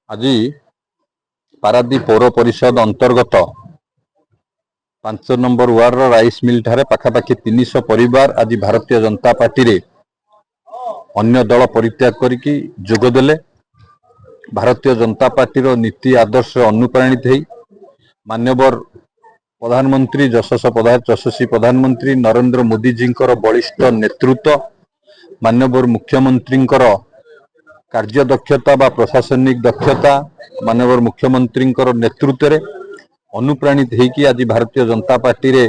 आज पारादीप पौर परिषद अंतर्गत 5 नंबर वार्ड राइस मिल ठारे पाखापाखि 300 परिवार आज भारतीय जनता पार्टी रे अन्य दल परित्याग करके जोगदेले। भारतीय जनता पार्टी रो नीति आदर्श अनुप्राणित होई माननीय प्रधानमंत्री यशस्वी प्रधानमंत्री नरेंद्र मोदी जी बलिष्ठ नेतृत्व माननीय मुख्यमंत्री कार्यदक्षता व प्रशासनिक दक्षता माननीय मुख्यमंत्री नेतृत्व रे अनुप्राणित होगी आज भारतीय जनता पार्टी रे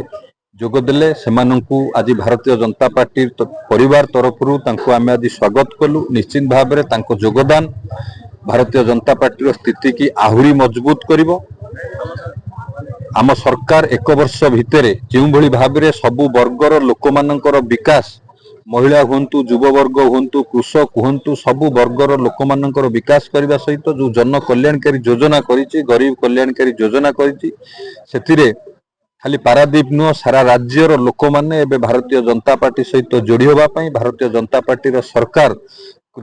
जोगदेले। सेमानंकु आज भारतीय जनता पार्टी परिवार तरफ आम आज स्वागत कलु। निश्चित भाव में तांको योगदान भारतीय जनता पार्टी स्थिति की आहुरी मजबूत करिवो। आम सरकार एक वर्ष भितर जो भाव में सबु वर्गर लोक मानकर विकास महिला हूँ युववर्ग हूँ कृषक हूँ सबु वर्गर लोक मानकर विकास करने सहित जो जन कल्याणकारी योजना करी गरीब कल्याणकारी योजना करी खाली पारादीप नुह सारा राज्यर लोक मैंने भारतीय जनता पार्टी सहित जोड़ी होगापाई भारतीय जनता पार्टी सरकार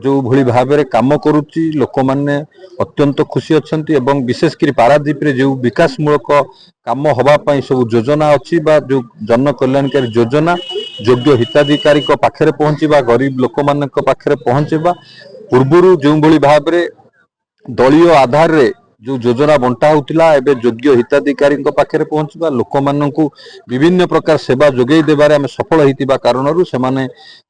जो भली भाव में काम करुच्ची लोक मैंने अत्यंत खुशी अच्छा। विशेषकर पारादीप रे जो विकासमूलक काम होगापाई सब योजना अच्छी जो जन कल्याणकारी योजना योग्य हिताधिकारी पाखे पहुंचवा गरीब लोक मान पाखे पहुंचवा पूर्वर जो भली भाव में दलीय आधार रे जो योजना बंटा होता एवं योग्य हिताधिकारी पाखे पहुंचवा लोक मानू विभिन्न प्रकार सेवा जोगई देवारे आम सफल होता कारण से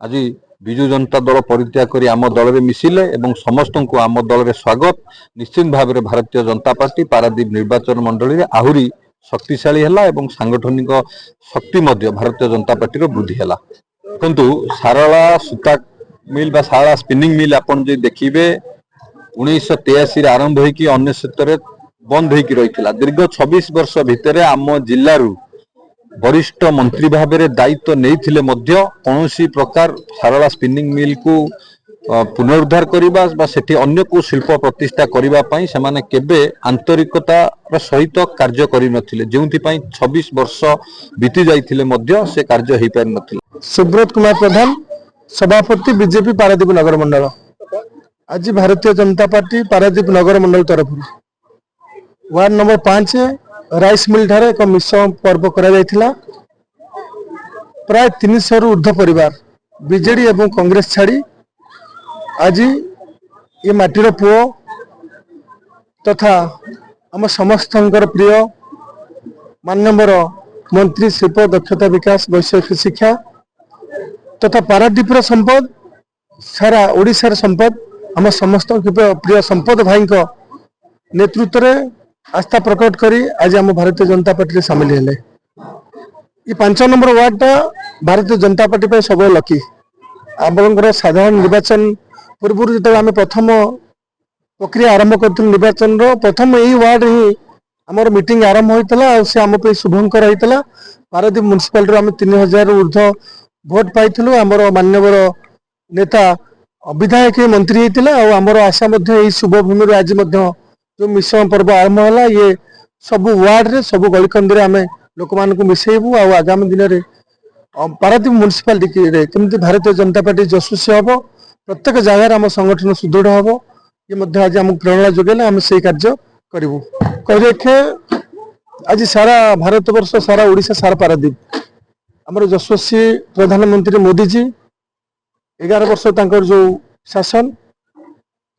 आज विजु जनता दल परित्याग कर आम दल में मिसिले एवं समस्त को आम दल में स्वागत। निश्चित भाव में भारतीय जनता पार्टी पारादीप निर्वाचन मंडली में आहरी शक्तिशाली है एवं सांगठनिक शक्ति भारतीय जनता पार्टी वृद्धि है। देखु सारला सूता मिल बा सारला स्पिनिंग मिल आपन जो देखिए 1983 आरंभ होगी 19 बंद होगी रही दीर्घ 26 वर्ष भितर आम जिलू वरिष्ठ मंत्री भाव में दायित्व नहीं कौन प्रकार सारला स्पिनिंग मिल को पुनरुद्धार करने से अन्य को शिल्प प्रतिष्ठा करने से माने केबे आंतरिकतार सहित कार्य करनथिले जो 26 वर्ष बीती जाइथिले से कार्य हो पारि नथिले। सुब्रत कुमार प्रधान सभापति बीजेपी पारादीप नगर मंडल। आज भारतीय जनता पार्टी पारादीप नगर मंडल तरफ वार्ड नंबर 5 राइस मिल ठारे एक मिश्र पर्व करा जायथिला। प्राय 300 रु ऊर्ध्व परिवार बीजेडी एवं कांग्रेस छाड़ी आज ये माटीर पुओ तथा आम समस्त प्रिय माननीय मंत्री शिल्प दक्षता विकास वैषयिक शिक्षा तथा पारादीपर संपद सारा ओडिशार संपद आम समस्त प्रिय संपद भाई नेतृत्व में आस्था प्रकट करी आज आम भारतीय जनता पार्टी सामिल हेले। ये 5 नंबर वार्डटा भारतीय जनता पार्टी पे सब लकी आपंकर साधारण निर्वाचन पूर्व जो आम प्रथम प्रक्रिया आरंभ कर निर्वाचन प्रथम यही वार्ड ही आमर मीटिंग आरंभ होता से आम पे शुभंकर होता। पारादीप म्युनिसिपालिटी आम 3000 ऊर्ध्व भोट पाई आमर माननीय नेता विधायक मंत्री होता आमर आशा शुभ भूमि आज जो मिश्रण पर्व आरंभ है ये सब वार्ड रे सब गलिकंदी आम लोक मान मिसेबू आगामी दिन में पारादीप म्युनिसिपालिटी केमती भारतीय जनता पार्टी यशस्वी हम प्रत्येक जगह आम संगठन सुदृढ़ हम ये आज आम प्रेरणा जोगेले आम से कार्य करूँ कहे आज सारा भारत वर्ष सारा ओडिशा सारा पारादीप आमर यशस्वी प्रधानमंत्री मोदी जी 11 वर्ष तंकर जो शासन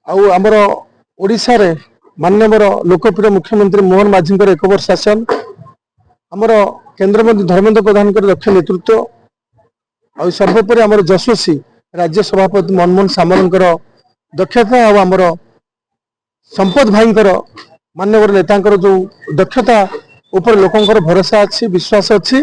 आमर ओडिशा रे माननीय लोकप्रिय मुख्यमंत्री मोहन माझी 1 वर्ष शासन आमर केंद्र मंत्री धर्मेंद्र प्रधान दक्ष नेतृत्व सर्वोपरि आमर यशस्वी राज्य सभापति मनमोहन सामल दक्षता आमर संपद भाई माननीय नेता जो दक्षता ऊपर लोकंर भरोसा अच्छी विश्वास अच्छी